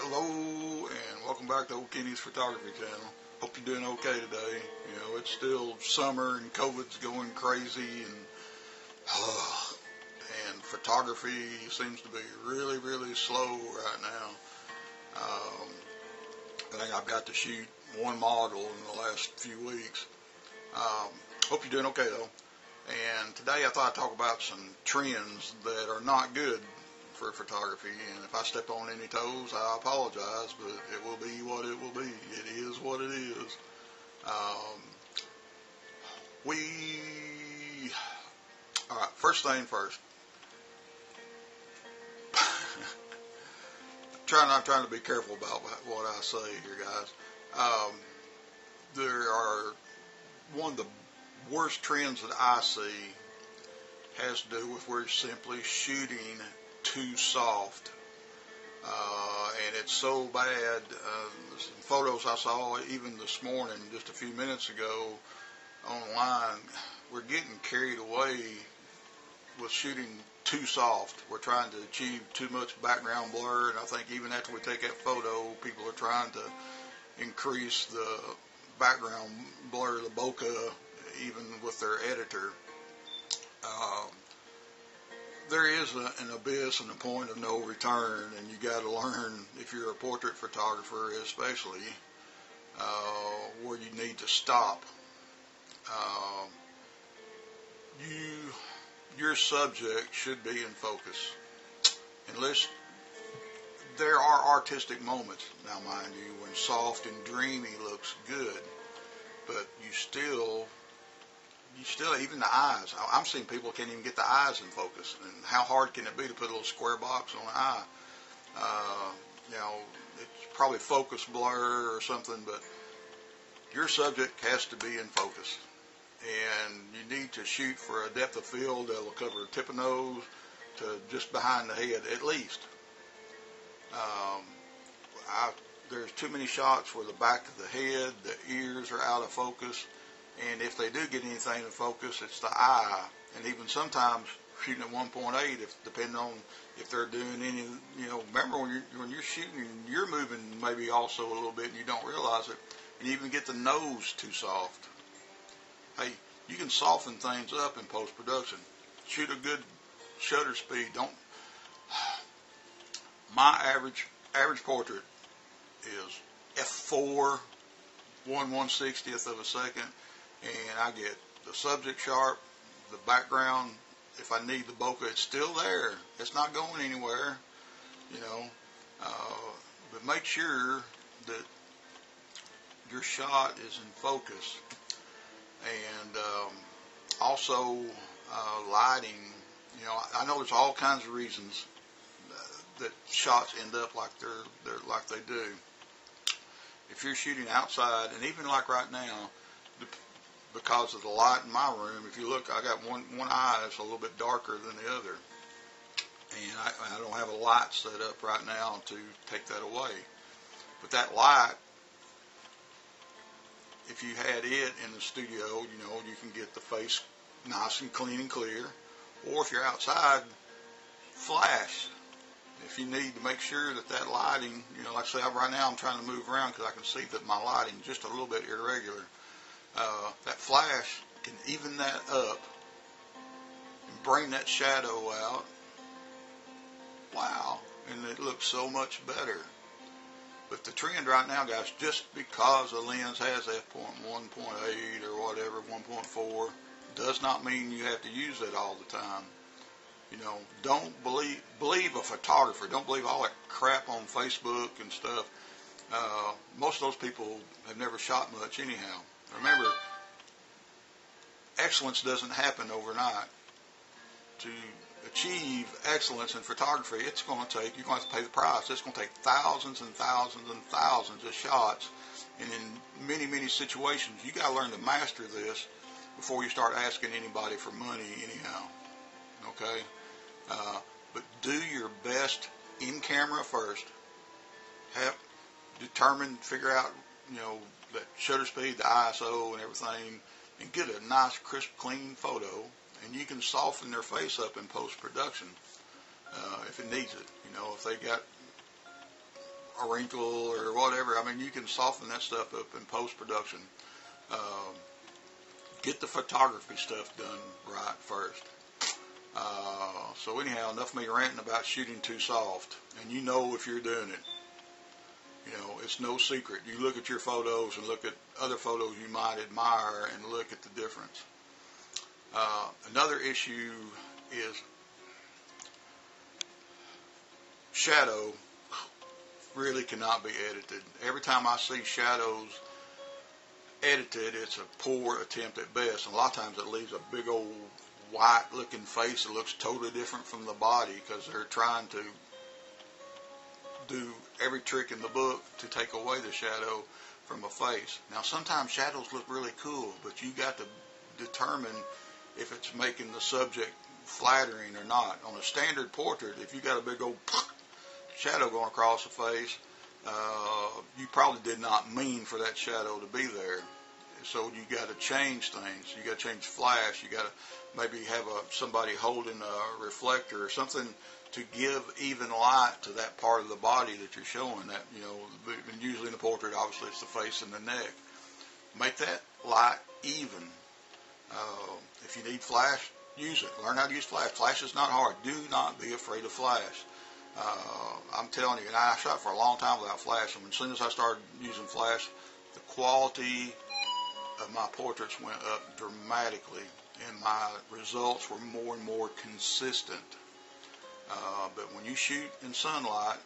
Hello and welcome back to Old Kenny's Photography Channel. Hope you're doing okay today. You know, it's still summer and COVID's going crazy and photography seems to be really slow right now. I think I've got to shoot one model in the last few weeks. Hope you're doing okay though. And today I thought I'd talk about some trends that are not good for photography, and if I step on any toes, I apologize, but it will be what it will be. It is what it is. Alright, first thing first. I'm trying to be careful about what I say here, guys. There are one of the worst trends that I see has to do with we're simply shooting too soft, and it's so bad. Some photos I saw even this morning, just a few minutes ago, online. We're getting carried away with shooting too soft. We're trying to achieve too much background blur, and I think even after we take that photo, people are trying to increase the background blur, the bokeh, even with their editor. There is an abyss and a point of no return, and you got to learn, if you're a portrait photographer especially, where you need to stop. Your subject should be in focus. Unless there are artistic moments, now mind you, when soft and dreamy looks good, but you still, even the eyes. I'm seeing people can't even get the eyes in focus. And how hard can it be to put a little square box on an eye? It's probably focus blur or something, but your subject has to be in focus. And you need to shoot for a depth of field that will cover tip of nose to just behind the head at least. There's too many shots where the back of the head, the ears are out of focus. And if they do get anything in focus, it's the eye. And even sometimes shooting at 1.8, depending on if they're doing any, remember when you're shooting, you're moving maybe also a little bit and you don't realize it. And you even get the nose too soft. Hey, you can soften things up in post-production. Shoot a good shutter speed. My average portrait is f4, 1/160th of a second. And I get the subject sharp, the background, if I need the bokeh, it's still there. It's not going anywhere, but make sure that your shot is in focus. And also lighting, I know there's all kinds of reasons that shots end up like like they do. If you're shooting outside, and even like right now, because of the light in my room, if you look, I got one eye that's a little bit darker than the other, and I don't have a light set up right now to take that away. But that light, if you had it in the studio, you can get the face nice and clean and clear. Or if you're outside, flash. If you need to make sure that lighting, like I say, right now I'm trying to move around because I can see that my lighting is just a little bit irregular. That flash can even that up and bring that shadow out. Wow, and it looks so much better. But the trend right now, guys, just because a lens has f1.8 or whatever, 1.4, does not mean you have to use it all the time. Don't believe a photographer. Don't believe all that crap on Facebook and stuff. Most of those people have never shot much anyhow. Remember, excellence doesn't happen overnight. To achieve excellence in photography, you're going to have to pay the price. It's going to take thousands and thousands and thousands of shots. And in many situations, you got to learn to master this before you start asking anybody for money anyhow. Okay? But do your best in camera first. Figure out, that shutter speed, the ISO and everything, and get a nice, crisp, clean photo, and you can soften their face up in post-production if it needs it. If they got a wrinkle or whatever. I mean, you can soften that stuff up in post-production. Get the photography stuff done right first. So anyhow, enough of me ranting about shooting too soft. And you know if you're doing it. You know, it's no secret. You look at your photos and look at other photos you might admire and look at the difference. Another issue is shadow really cannot be edited. Every time I see shadows edited, it's a poor attempt at best. And a lot of times it leaves a big old white looking face that looks totally different from the body because they're trying to do every trick in the book to take away the shadow from a face. Now sometimes shadows look really cool, but you got to determine if it's making the subject flattering or not. On a standard portrait, if you got a big old shadow going across the face, you probably did not mean for that shadow to be there. So you got to change things. You got to change flash. You got to maybe have somebody holding a reflector or something to give even light to that part of the body that you're showing. That, you know, and usually in a portrait, obviously it's the face and the neck. Make that light even. If you need flash, use it. Learn how to use flash. Flash is not hard. Do not be afraid of flash. I'm telling you, and I shot for a long time without flash, and as soon as I started using flash, the quality of my portraits went up dramatically, and my results were more and more consistent. But when you shoot in sunlight,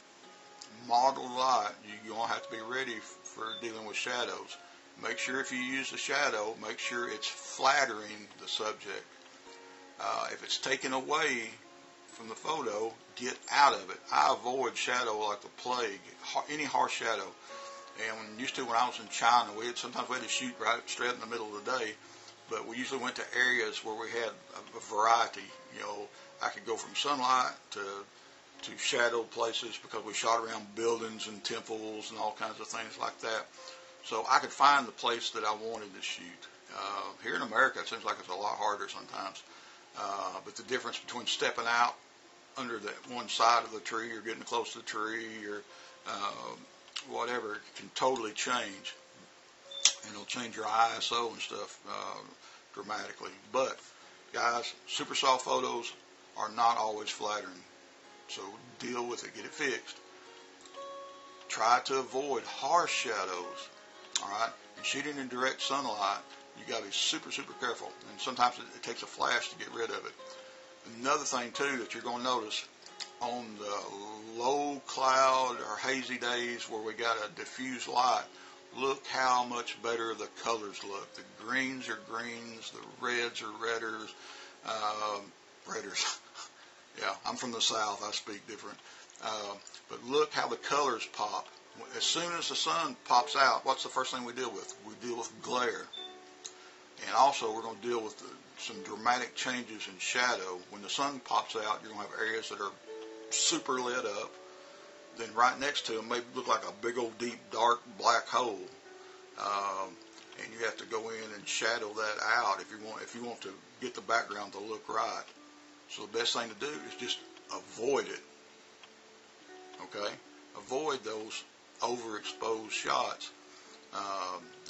model light, you're going to have to be ready for dealing with shadows. Make sure if you use a shadow, make sure it's flattering the subject. If it's taken away from the photo, get out of it. I avoid shadow like the plague, any harsh shadow. And when I was in China, sometimes we had to shoot right straight in the middle of the day, but we usually went to areas where we had a variety. You know, I could go from sunlight to shadow places because we shot around buildings and temples and all kinds of things like that. So I could find the place that I wanted to shoot. Here in America, it seems like it's a lot harder sometimes. But the difference between stepping out under that one side of the tree or getting close to the tree or whatever can totally change. And it'll change your ISO and stuff dramatically. But, guys, super soft photos are not always flattering. So deal with it. Get it fixed. Try to avoid harsh shadows. All right? And shooting in direct sunlight, you got to be super, super careful. And sometimes it takes a flash to get rid of it. Another thing, too, that you're going to notice on the low cloud or hazy days where we got a diffuse light, look how much better the colors look. The greens are greens, the reds are redders. Redders. Yeah, I'm from the South. I speak different. But look how the colors pop. As soon as the sun pops out, what's the first thing we deal with? We deal with glare. And also we're going to deal with some dramatic changes in shadow. When the sun pops out, you're going to have areas that are super lit up. Then right next to them may look like a big old deep dark black hole. And you have to go in and shadow that out if you want to get the background to look right. So the best thing to do is just avoid it. Okay? Avoid those overexposed shots.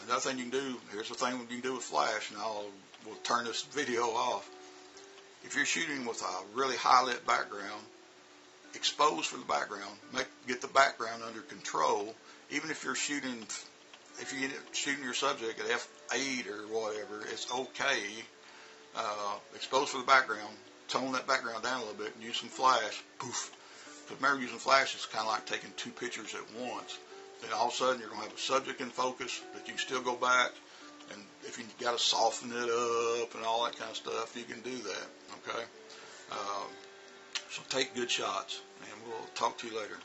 Another thing you can do, here's the thing you can do with flash, and we'll turn this video off. If you're shooting with a really high lit background, expose for the background, get the background under control. Even if you're shooting your subject at f8 or whatever, it's okay. Expose for the background, tone that background down a little bit, and use some flash. Poof. But remember, using flash is kind of like taking two pictures at once. Then all of a sudden you're going to have a subject in focus that you can still go back, and if you got to soften it up and all that kind of stuff, you can do that. Okay. So take good shots, and we'll talk to you later.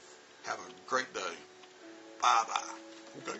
Have a great day. Bye bye. Okay.